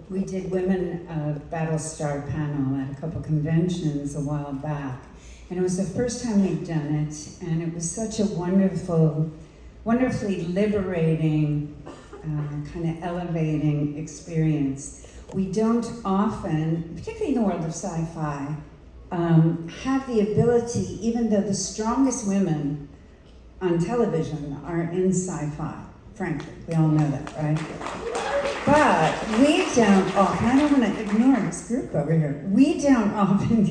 We did Women of Battlestar panel at a couple conventions a while back. And it was the first time we'd done it, and it was such a wonderfully liberating, kind of elevating experience. We don't often, particularly in the world of sci-fi, have the ability, even though the strongest women on television are in sci-fi, frankly. We all know that, right? But we don't often, I don't want to ignore this group over here. We don't often,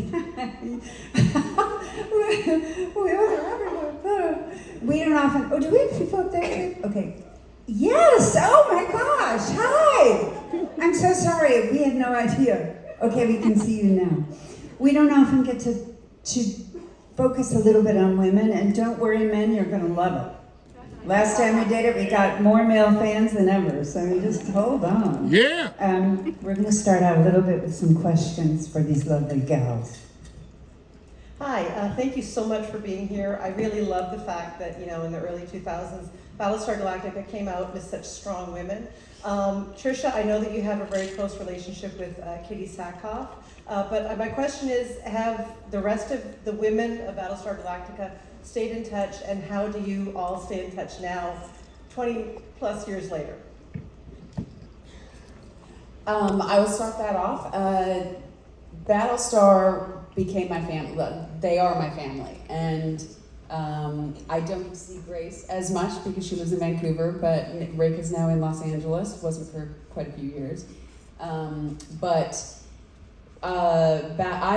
we don't often, oh, do we have people up there? Okay. Yes, oh my gosh, hi. I'm so sorry, we had no idea. Okay, we can see you now. We don't often get to focus a little bit on women, and don't worry, men, you're gonna love it. Last time we did it, we got more male fans than ever, so just hold on. Yeah. We're gonna start out a little bit with some questions for these lovely gals. Hi, thank you so much for being here. I really love the fact that, in the early 2000s, Battlestar Galactica came out with such strong women. Tricia, I know that you have a very close relationship with Katie Sackhoff, but my question is, have the rest of the women of Battlestar Galactica stayed in touch, and how do you all stay in touch now, 20 plus years later? I will start that off. Battlestar became my family. They are my family, and I don't see Grace as much because she lives in Vancouver, but Rekha's now in Los Angeles. Wasn't for quite a few years, I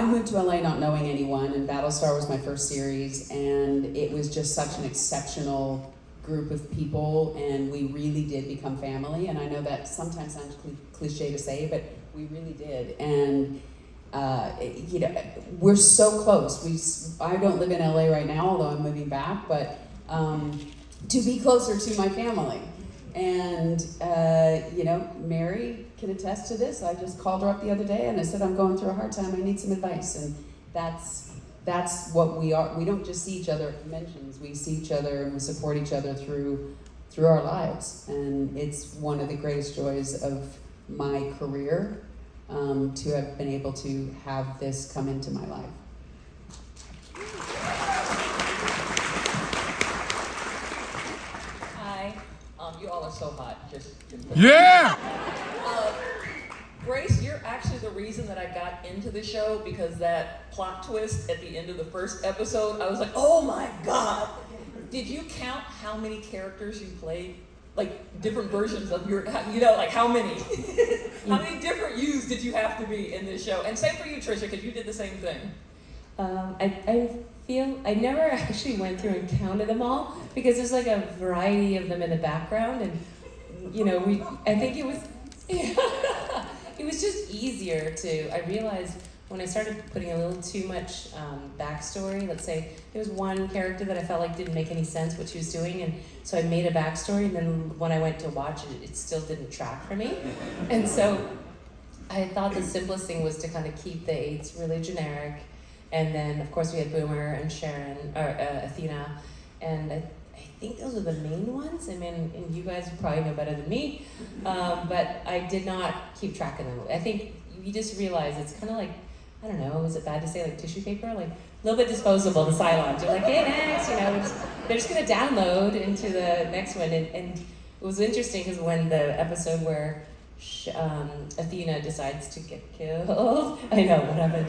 moved to LA not knowing anyone, and Battlestar was my first series, and it was just such an exceptional group of people, and we really did become family. And I know that sometimes sounds cliche to say, but we really did. And we're so close. I don't live in LA right now, although I'm moving back, but to be closer to my family. And, Mary can attest to this. I just called her up the other day and I said, I'm going through a hard time. I need some advice. And that's what we are. We don't just see each other at conventions. We see each other and we support each other through our lives. And it's one of the greatest joys of my career, to have been able to have this come into my life. Hi, you all are so hot. Yeah! Grace, you're actually the reason that I got into the show, because that plot twist at the end of the first episode, I was like, oh my God! Did you count how many characters you played? Like different versions of your, how many? How many different yous did you have to be in this show? And same for you, Tricia, because you did the same thing. I feel I never actually went through and counted them all, because there's like a variety of them in the background, and I think it was it was just easier to. I realized when I started putting a little too much backstory. Let's say there was one character that I felt like didn't make any sense what she was doing, and so I made a backstory, and then when I went to watch it, it still didn't track for me, and so I thought the simplest thing was to kind of keep the eights really generic. And then, of course, we had Boomer and Sharon, or Athena, and I think those are the main ones. I mean, and you guys probably know better than me, but I did not keep track of them. I think you just realize it's kind of like, I don't know, is it bad to say like tissue paper? Like a little bit disposable, the Cylons. You're like, hey, next, they're just going to download into the next one. And it was interesting because when the episode where Athena decides to get killed, I know, what happened?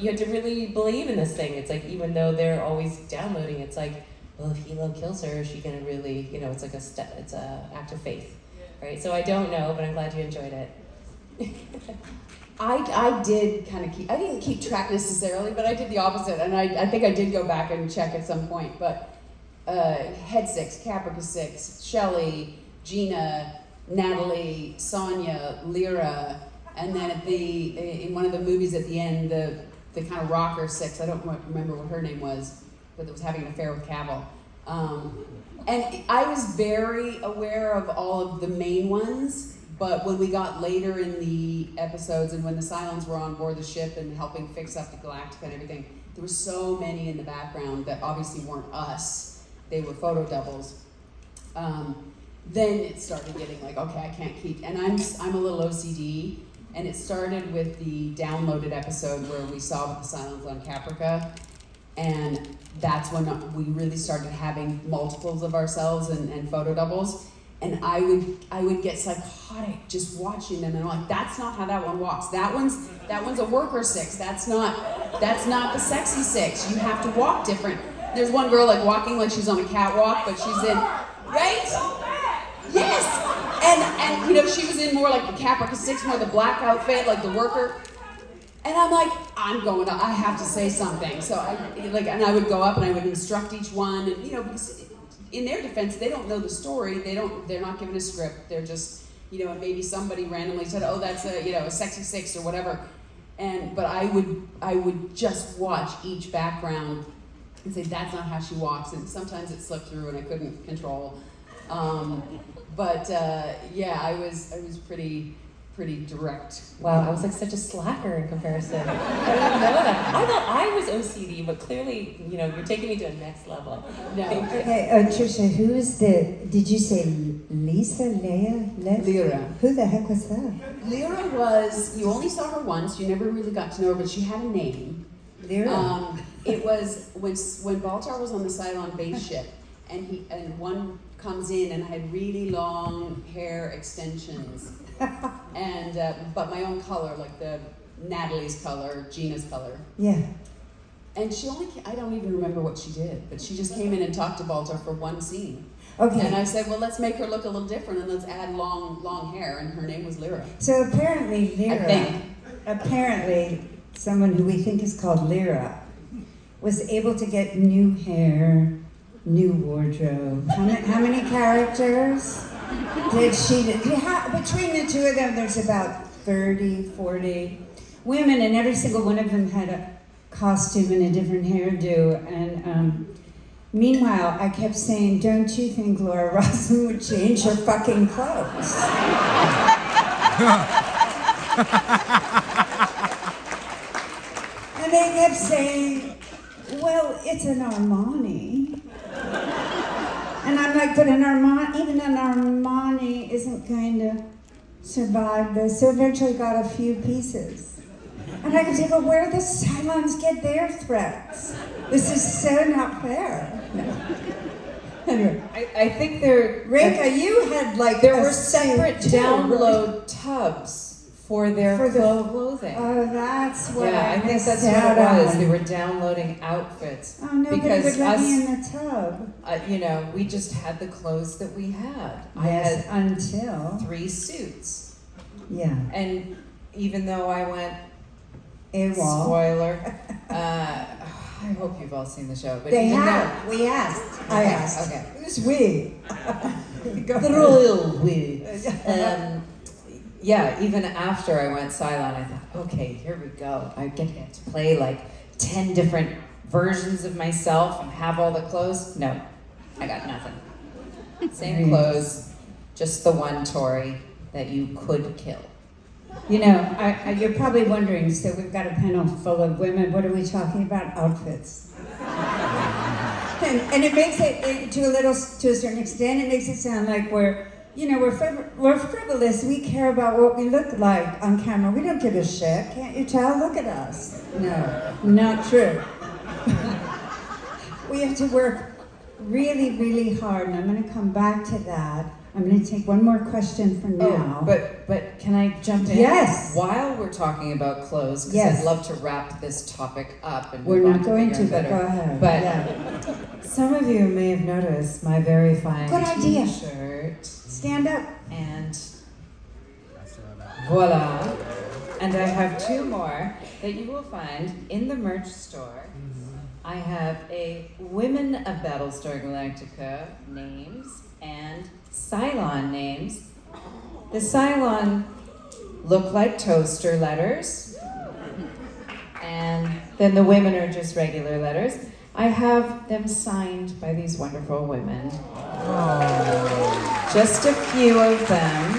You have to really believe in this thing. It's like, even though they're always downloading, it's like, well, if Hilo kills her, is she gonna really, it's like it's a act of faith, right? So I don't know, but I'm glad you enjoyed it. I did kind of I didn't keep track necessarily, but I did the opposite, and I think I did go back and check at some point, but Head 6, Caprica 6, Shelley, Gina, Natalie, Sonia, Lyra, and then in one of the movies at the end, the kind of rocker 6, I don't remember what her name was, but that was having an affair with Cavill. And I was very aware of all of the main ones, but when we got later in the episodes and when the Cylons were on board the ship and helping fix up the Galactica and everything, there were so many in the background that obviously weren't us. They were photo doubles. then it started getting like, okay, I can't keep, and I'm a little OCD, and it started with the downloaded episode where we saw with the Silence on Caprica, and that's when we really started having multiples of ourselves and photo doubles, and I would get psychotic just watching them, and I'm like, that's not how that one walks. That one's a worker 6. That's not the sexy 6. You have to walk different. There's one girl like walking like she's on a catwalk, but she's in, right? Yes! And you know, she was in more like the Caprica 6, more the black outfit, like the worker. And I'm like, I have to say something. So I would go up and I would instruct each one, and you know, because in their defense, they don't know the story. They're not given a script. They're just, you know, and maybe somebody randomly said, oh, that's a sexy 6 or whatever. But I would just watch each background and say, that's not how she walks. And sometimes it slipped through and I couldn't control. Yeah, I was pretty direct. Wow, I was like such a slacker in comparison. I didn't know that. I thought I was OCD, but clearly, you know, you're taking me to a next level. No. Okay, Tricia, who is did you say Lisa, Lyra. Who the heck was that? Lyra was, you only saw her once, you never really got to know her, but she had a name. Lyra? It was when Baltar was on the Cylon base ship, and one comes in and I had really long hair extensions. And but my own color, like the Natalie's color, Gina's color. Yeah. And I don't even remember what she did, but she just came in and talked to Baltar for one scene. Okay. And I said, well, let's make her look a little different and let's add long hair, and her name was Lyra. So apparently Lyra, someone who we think is called Lyra, was able to get new hair, new wardrobe. How many characters did she do? Between the two of them, there's about 30, 40 women, and every single one of them had a costume and a different hairdo. And meanwhile, I kept saying, don't you think Laura Roslin would change her fucking clothes? And they kept saying, well, it's an Armani. And I'm like, but even an Armani isn't going to survive this. So eventually got a few pieces. And I could say, but where do the Cylons get their threats? This is so not fair. No. Anyway, I think there. Rekha, you had like there were separate suit too, download tubs for their clothing. Oh, that's what Yeah, I think missed that's what out it was. on. They were downloading outfits. Oh, nobody because would let us, me in the tub. You know, we just had the clothes that we had. I Yes, had until 3 suits, yeah, and even though I went AWOL. spoiler, I hope you've all seen the show. But They even have. We asked. I Okay, asked. okay. Who's we? The royal we. Yeah, even after I went Cylon, I thought, okay, here we go. I get to play like 10 different versions of myself and have all the clothes. No, I got nothing. Same clothes, just the one Tory that you could kill. You know, you're probably wondering, so we've got a panel full of women. What are we talking about? Outfits. and it makes it, to a certain extent, it makes it sound like we're frivolous. We care about what we look like on camera. We don't give a shit. Can't you tell? Look at us. No, not true. We have to work really, really hard, and I'm going to come back to that. I'm going to take one more question for now. Oh, but can I jump in? Yes. While we're talking about clothes, because Yes. I'd love to wrap this topic up. And We're move not on going bigger to, and but go better. ahead. But Yeah. some of you may have noticed my very fine Good idea. t-shirt. Stand up. And voila. And I have 2 more that you will find in the merch store. I have a Women of Battlestar Galactica names and Cylon names. The Cylon look like toaster letters, and then the women are just regular letters. I have them signed by these wonderful women. Just a few of them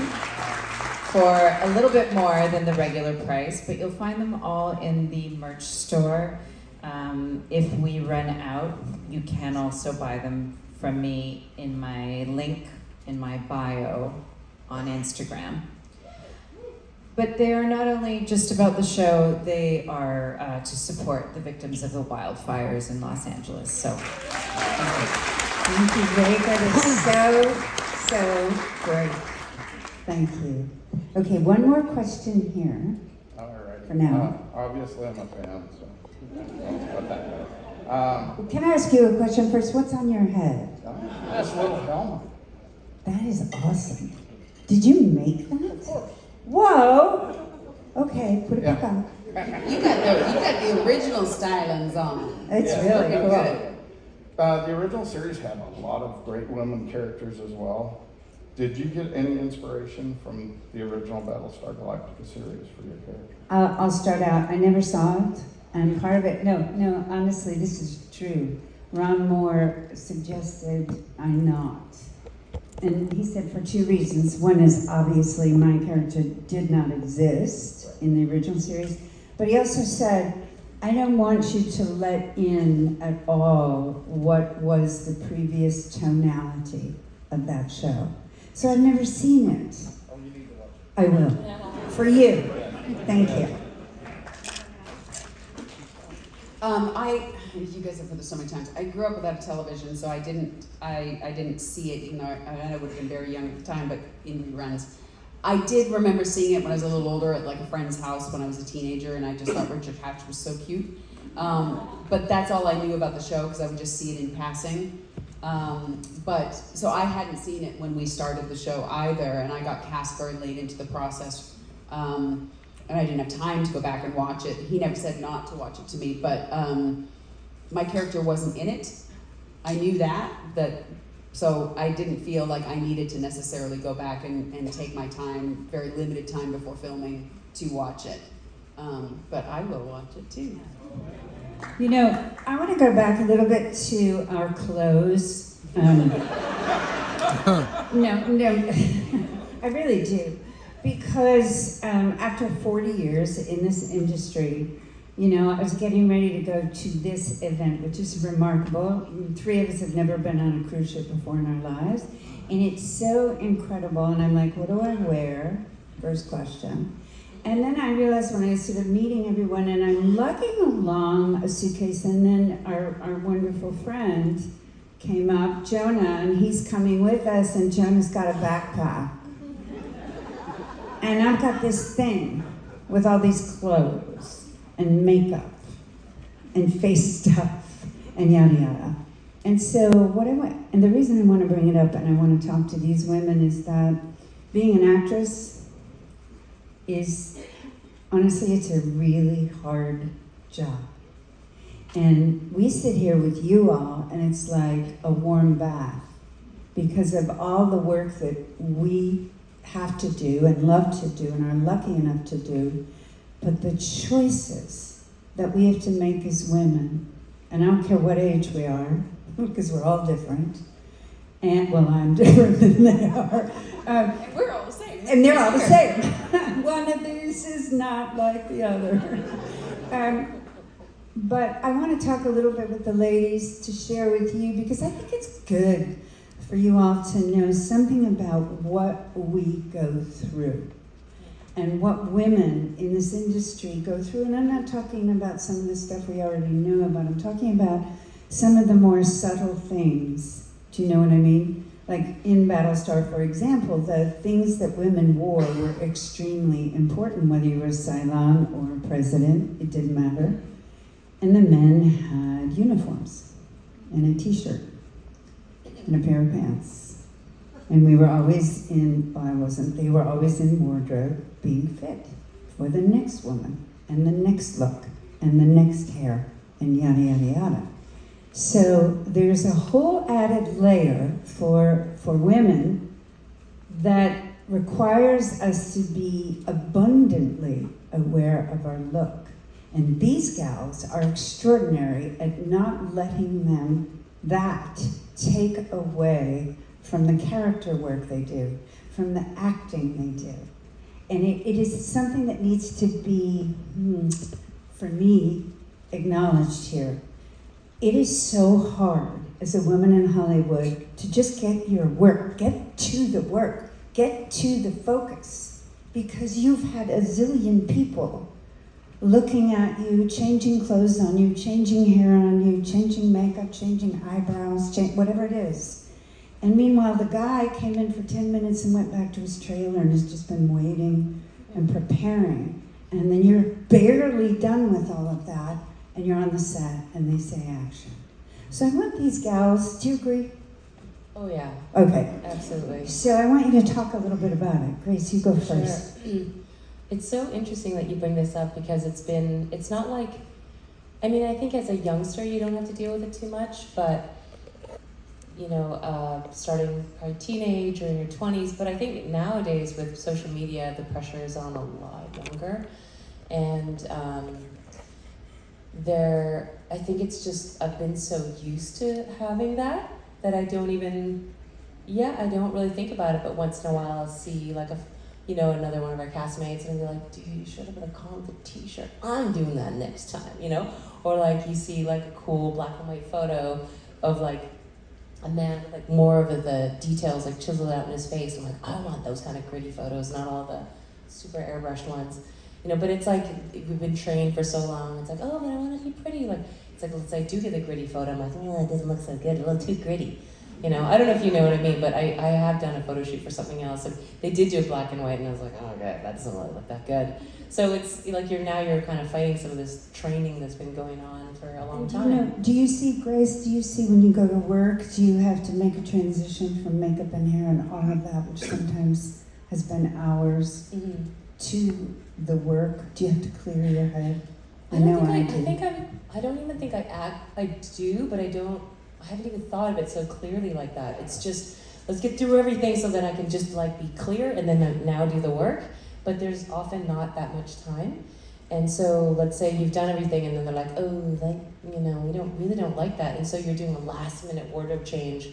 for a little bit more than the regular price, but you'll find them all in the merch store. If we run out, you can also buy them from me in my link in my bio on Instagram. But they are not only just about the show, they are to support the victims of the wildfires in Los Angeles. So, thank you. Thank you, Rekha. That is so great. Thank you. Okay, one more question here. All right. For now. Obviously, I'm a fan, so let that go. Can I ask you a question first? What's on your head? This little helmet. That is awesome. Did you make that? Whoa! Okay, put it back on. You got the original stylings on. It's Yeah, really that's cool. it. The original series had a lot of great women characters as well. Did you get any inspiration from the original Battlestar Galactica series for your character? I'll start out. I never saw it, and part of it. No. Honestly, this is true. Ron Moore suggested I not, and he said for two reasons. One is obviously my character did not exist in the original series, but he also said, I don't want you to let in at all what was the previous tonality of that show. So I've never seen it. Oh, you need to watch I will. For you. Thank you. You guys have heard this so many times. I grew up without a television, so I didn't see it, even though I would have been very young at the time, but in reruns. I did remember seeing it when I was a little older at like a friend's house when I was a teenager, and I just thought Richard Hatch was so cute. But that's all I knew about the show because I would just see it in passing. So I hadn't seen it when we started the show either, and I got cast very late into the process, and I didn't have time to go back and watch it. He never said not to watch it to me, but my character wasn't in it. I knew that, so I didn't feel like I needed to necessarily go back and take my time, very limited time before filming, to watch it. But I will watch it too. You know, I want to go back a little bit to our clothes. No, I really do. Because after 40 years in this industry, you know, I was getting ready to go to this event, which is remarkable. 3 of us have never been on a cruise ship before in our lives. And it's so incredible. And I'm like, what do I wear? First question. And then I realized when I was sort of meeting everyone and I'm lugging along a suitcase, and then our wonderful friend came up, Jonah, and he's coming with us, and Jonah's got a backpack. And I've got this thing with all these clothes and makeup and face stuff and yada yada. And so and the reason I want to bring it up and I want to talk to these women is that being an actress is, honestly, it's a really hard job. And we sit here with you all and it's like a warm bath because of all the work that we have to do and love to do and are lucky enough to do, but the choices that we have to make as women, and I don't care what age we are, because we're all different, and well, I'm different than they are. And we're all the same. And they're all the same. One of these is not like the other. But I want to talk a little bit with the ladies to share with you, because I think it's good for you all to know something about what we go through and what women in this industry go through. And I'm not talking about some of the stuff we already know about. I'm talking about some of the more subtle things. Do you know what I mean? Like in Battlestar, for example, the things that women wore were extremely important, whether you were a Cylon or a president, it didn't matter. And the men had uniforms and a t-shirt and a pair of pants. And we were always they were always in wardrobe being fit for the next woman and the next look and the next hair and yada, yada, yada. So there's a whole added layer for women that requires us to be abundantly aware of our look. And these gals are extraordinary at not letting that take away from the character work they do, from the acting they do. And it is something that needs to be, for me, acknowledged here. It is so hard as a woman in Hollywood to just get your work, get to the work, get to the focus, because you've had a zillion people looking at you, changing clothes on you, changing hair on you, changing makeup, changing eyebrows, whatever it is. And meanwhile, the guy came in for 10 minutes and went back to his trailer and has just been waiting and preparing. And then you're barely done with all of that, and you're on the set, and they say action. So I want these gals, do you agree? Oh yeah, Okay. absolutely. So I want you to talk a little bit about it. Grace, you go first. Sure. It's so interesting that you bring this up because it's not like, I mean, I think as a youngster you don't have to deal with it too much, but starting probably teenage or in your 20s, but I think nowadays with social media, the pressure is on a lot younger. And I think it's just, I've been so used to having that I don't really think about it, but once in a while I'll see like another one of our castmates and I'll be like, dude, you should have been calling with a t-shirt. I'm doing that next time, Or like you see like a cool black and white photo of like a man with like more of the details like chiseled out in his face. I'm like, I want those kind of gritty photos, not all the super airbrushed ones. But it's like, we've been trained for so long, it's like, oh, but I want to be pretty. Like, it's like, let's say I do get the gritty photo, I'm like, oh, it doesn't look so good, a little too gritty. I don't know if you know what I mean, but I have done a photo shoot for something else, and they did do a black and white, and I was like, oh, okay, that doesn't really look that good. So it's like you're kind of fighting some of this training that's been going on for a long time. Do you see, Grace, when you go to work, do you have to make a transition from makeup and hair and all of that, which sometimes has been hours, to the work? Do you have to clear your head? I don't even think I do, but I haven't even thought of it so clearly like that. It's just, let's get through everything so that I can just like be clear and then now do the work. But there's often not that much time. And so let's say you've done everything and then they're like, oh, we don't like that. And so you're doing a last minute wardrobe change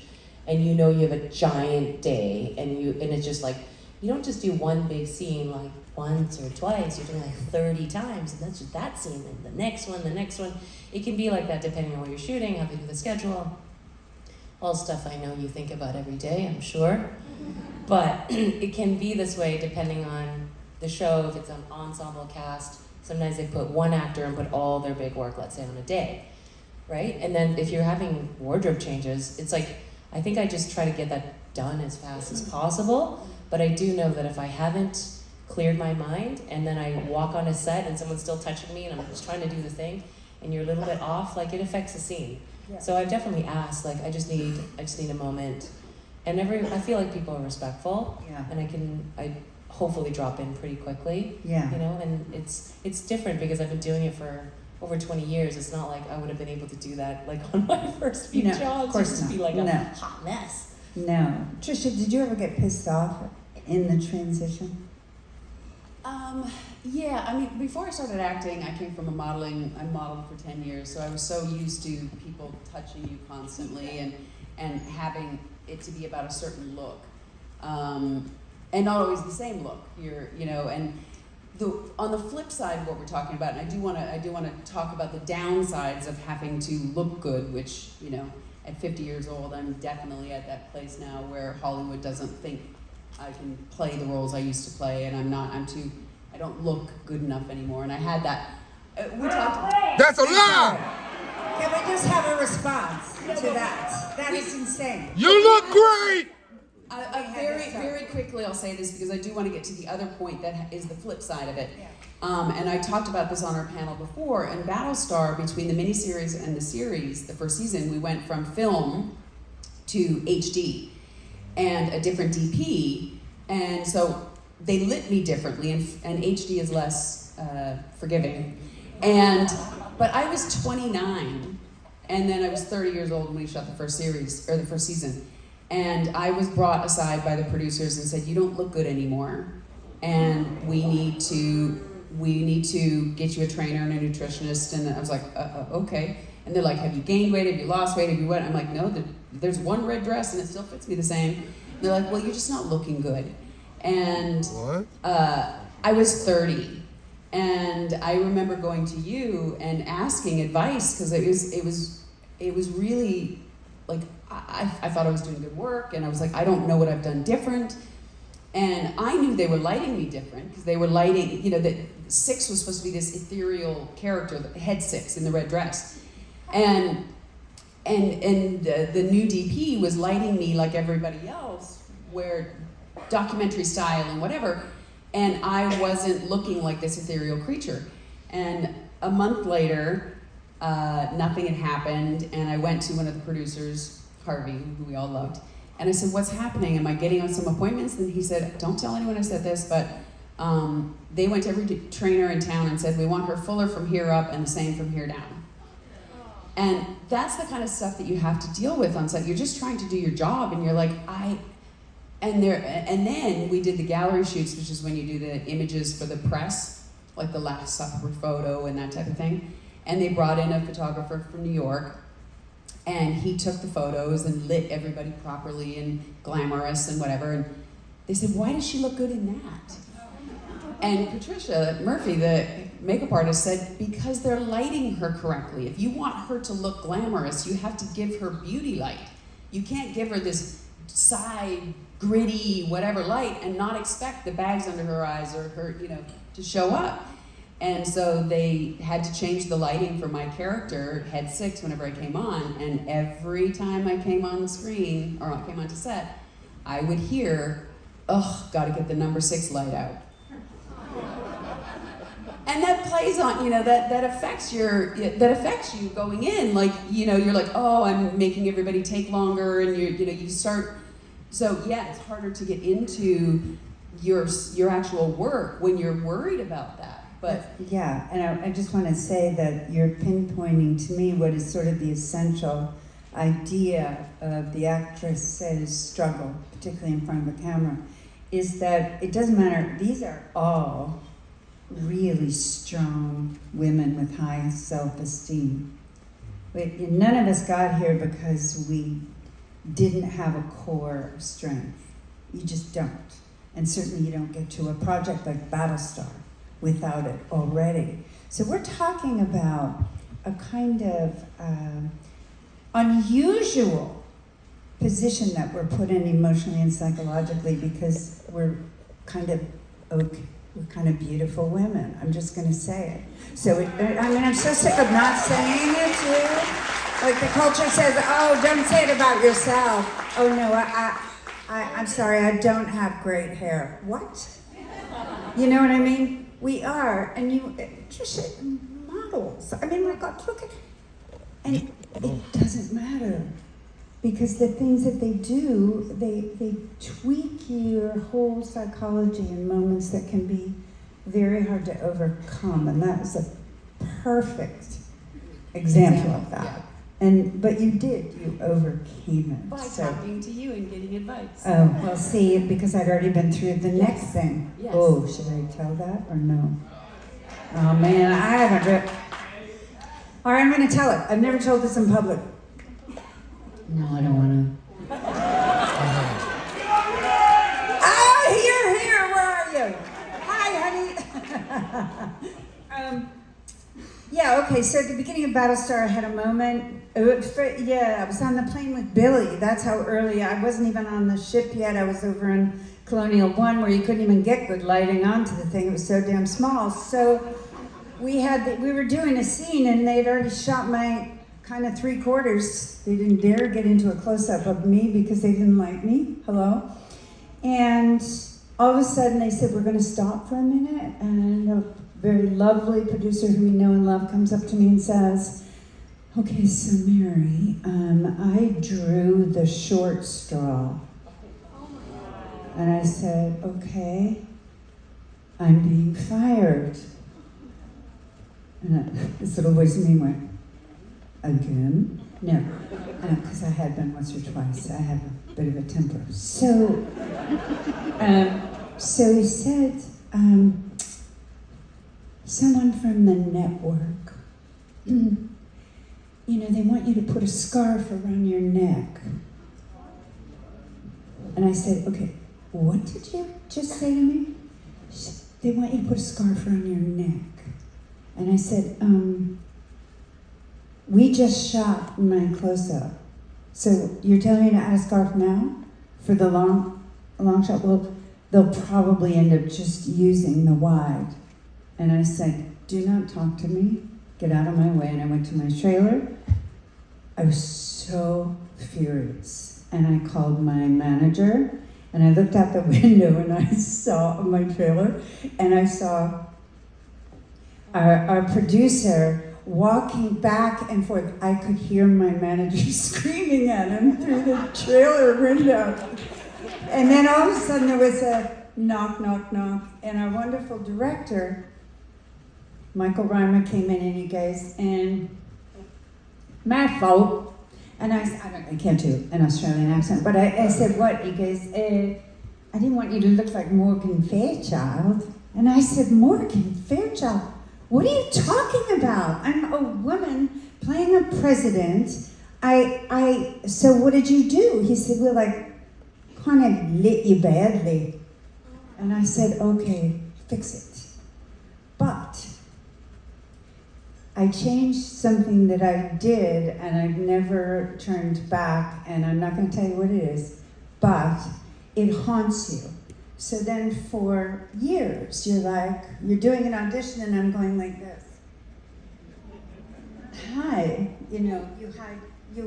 and you have a giant day and it's just like, you don't just do one big scene like once or twice, you're doing like 30 times, and that's just that scene, and the next one. It can be like that depending on what you're shooting, how they do the schedule, all stuff I know you think about every day, I'm sure. But it can be this way depending on the show. If it's an ensemble cast, sometimes they put one actor and put all their big work, let's say, on a day, right? And then if you're having wardrobe changes, it's like, I think I just try to get that done as fast as possible. But I do know that if I haven't cleared my mind and then I walk on a set and someone's still touching me and I'm just trying to do the thing and you're a little bit off, like it affects the scene. Yeah. So I've definitely asked, like I just need a moment. And I feel like people are respectful. Yeah. And I hopefully drop in pretty quickly. Yeah. And it's different because I've been doing it for over 20 years. It's not like I would have been able to do that like on my first few jobs. Of course just not. Be like a hot mess. No. Tricia, did you ever get pissed off in the transition? Yeah, I mean, before I started acting, I came from I modeled for 10 years, so I was so used to people touching you constantly and having it to be about a certain look. And not always the same look, and on the flip side of what we're talking about, and I do want to talk about the downsides of having to look good, which, at 50 years old, I'm definitely at that place now where Hollywood doesn't think I can play the roles I used to play, and I don't look good enough anymore. And I had that. We talked. That's a lie! Can we just have a response to that? That is insane. You look great! Very quickly, I'll say this because I do want to get to the other point that is the flip side of it. Yeah. And I talked about this on our panel before. In Battlestar, between the miniseries and the series, the first season, we went from film to HD and a different DP. And so they lit me differently, and HD is less forgiving. But I was 29, and then I was 30 years old when we shot the first series, or the first season. And I was brought aside by the producers and said, you don't look good anymore, and we need to get you a trainer and a nutritionist. And I was like, okay. And they're like, have you gained weight? Have you lost weight? Have you what? I'm like, no, there's one red dress and it still fits me the same. And they're like, well, you're just not looking good. And I was 30. And I remember going to you and asking advice because it was really like, I thought I was doing good work, and I was like, I don't know what I've done different. And I knew they were lighting me different, because they were lighting, you know, that Six was supposed to be this ethereal character, head Six in the red dress. And the new DP was lighting me like everybody else, where documentary style and whatever, and I wasn't looking like this ethereal creature. And a month later, nothing had happened, and I went to one of the producers, Harvey, who we all loved, and I said, what's happening? Am I getting on some appointments? And he said, don't tell anyone I said this, but they went to every trainer in town and said, we want her fuller from here up and the same from here down. And that's the kind of stuff that you have to deal with on set. You're just trying to do your job, and you're like, and then we did the gallery shoots, which is when you do the images for the press, like the Last Supper photo and that type of thing. And they brought in a photographer from New York, and he took the photos and lit everybody properly and glamorous and whatever. And they said, why does she look good in that? And Patricia Murphy, the makeup artist, said, because they're lighting her correctly. If you want her to look glamorous, you have to give her beauty light. You can't give her this side, gritty, whatever light and not expect the bags under her eyes or her, you know, to show up. And so they had to change the lighting for my character, Head Six, whenever I came on. And every time I came on the screen, or I came onto set, I would hear, oh, gotta get the number 6 light out. And that plays on, you know, that affects you going in. Like, you know, you're like, oh, I'm making everybody take longer, and you start. So yeah, it's harder to get into your actual work when you're worried about that. But yeah, and I just want to say that you're pinpointing to me what is sort of the essential idea of the actress's struggle, particularly in front of a camera, is that it doesn't matter. These are all really strong women with high self-esteem. None of us got here because we didn't have a core of strength. You just don't. And certainly you don't get to a project like Battlestar without it already. So we're talking about a kind of unusual position that we're put in emotionally and psychologically, because we're kind of beautiful women. I'm just going to say it. So, I'm so sick of not saying it too. Like the culture says, oh, don't say it about yourself. Oh no, I'm sorry, I don't have great hair. What? You know what I mean? We are, and just models. I mean, my God, look at, and it doesn't matter. Because the things that they do, they tweak your whole psychology in moments that can be very hard to overcome. And that was a perfect example of that. Yeah. But you overcame it. By talking to you and getting advice. Oh, well, see, because I'd already been through the next thing. Yes. Oh, should I tell that or no? Oh man, I haven't read. All right, I'm going to tell it. I've never told this in public. No, I don't want to. Oh, you're here. Where are you? Hi, honey. Yeah, okay, so at the beginning of Battlestar, I had a moment. I was on the plane with Billy. That's how early. I wasn't even on the ship yet. I was over in Colonial 1, where you couldn't even get good lighting onto the thing. It was so damn small. So we were doing a scene, and they'd already shot my kind of 3/4. They didn't dare get into a close-up of me because they didn't like me. Hello? And all of a sudden they said, we're going to stop for a minute. And a very lovely producer who we know and love comes up to me and says, okay, so Mary, I drew the short straw. And I said, okay, I'm being fired. And this little voice in me went, again? No, because I had been once or twice. I have a bit of a temper. So he said, someone from the network, they want you to put a scarf around your neck. And I said, okay, what did you just say to me? She said, they want you to put a scarf around your neck. And I said, we just shot my close-up, So you're telling me to add a scarf now for the long shot? Well, they'll probably end up just using the wide. And I said, do not talk to me. Get out of my way. And I went to my trailer. I was so furious. And I called my manager. And I looked out the window and I saw my trailer. And I saw our producer walking back and forth. I could hear my manager screaming at him through the trailer window. And then all of a sudden there was a knock, knock, knock. And our wonderful director, Michael Reimer, came in and he goes, and my fault. And I can't do an Australian accent, but I said, what? He goes, I didn't want you to look like Morgan Fairchild. And I said, Morgan Fairchild? What are you talking about? I'm a woman playing a president. So what did you do? He said, well, I kind of lit you badly. And I said, okay, fix it. But I changed something that I did and I've never turned back, and I'm not going to tell you what it is, but it haunts you. So then for years, you're doing an audition and I'm going like this. Hi, you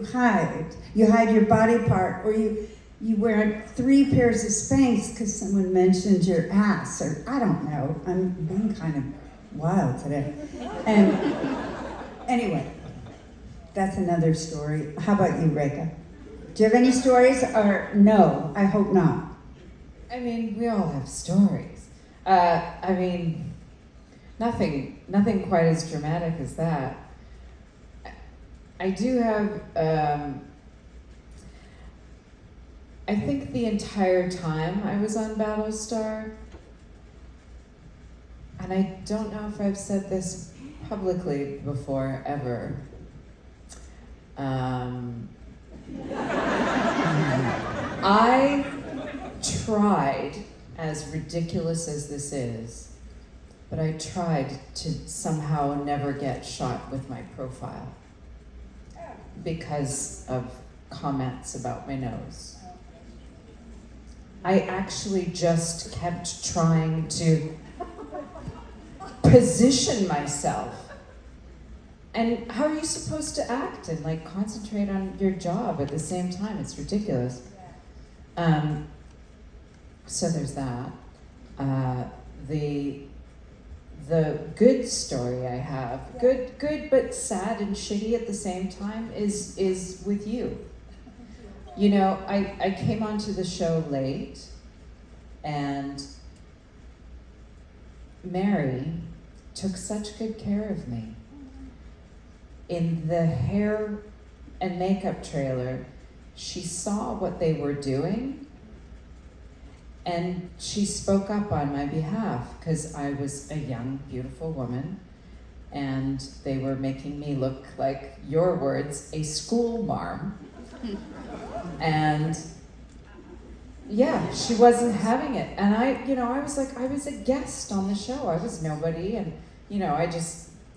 hide your body part, or you wear 3 pairs of Spanx because someone mentioned your ass, or I don't know, I'm being kind of wild today. And anyway, that's another story. How about you, Rekha? Do you have any stories, or no? I hope not. I mean, we all have stories. I mean, nothing quite as dramatic as that. I do have, I think the entire time I was on Battlestar, and I don't know if I've said this publicly before, ever. I tried, as ridiculous as this is, but I tried to somehow never get shot with my profile because of comments about my nose. I actually just kept trying to position myself. And how are you supposed to act and like concentrate on your job at the same time? It's ridiculous. So there's that. The good story I have, good but sad and shitty at the same time, is with you. You know, I came onto the show late, and Mary took such good care of me. In the hair and makeup trailer, she saw what they were doing, and she spoke up on my behalf because I was a young, beautiful woman, and they were making me look like, your words, a school marm. And yeah, she wasn't having it. And I was like, I was a guest on the show. I was nobody, and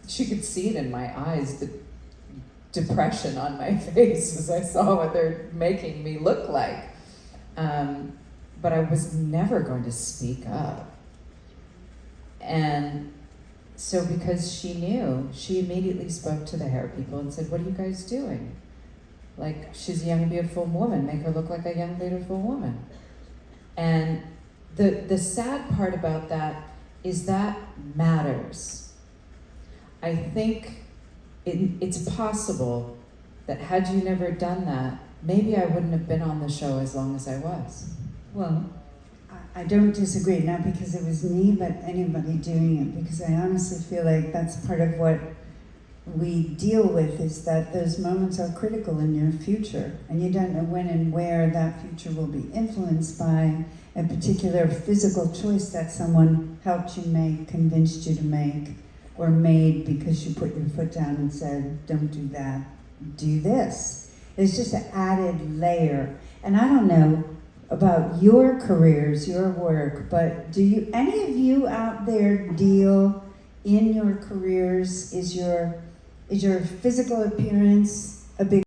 she could see it in my eyes, the depression on my face as I saw what they're making me look like. But I was never going to speak up. And so because she knew, she immediately spoke to the hair people and said, what are you guys doing? Like, she's a young, beautiful woman. Make her look like a young, beautiful woman. And the sad part about that is that matters. I think it's possible that had you never done that, maybe I wouldn't have been on the show as long as I was. Well, I don't disagree, not because it was me, but anybody doing it, because I honestly feel like that's part of what we deal with, is that those moments are critical in your future, and you don't know when and where that future will be influenced by a particular physical choice that someone helped you make, convinced you to make, or made because you put your foot down and said, don't do that, do this. It's just an added layer. And I don't know about your careers, your work, but do any of you out there deal in your careers, is your physical appearance a big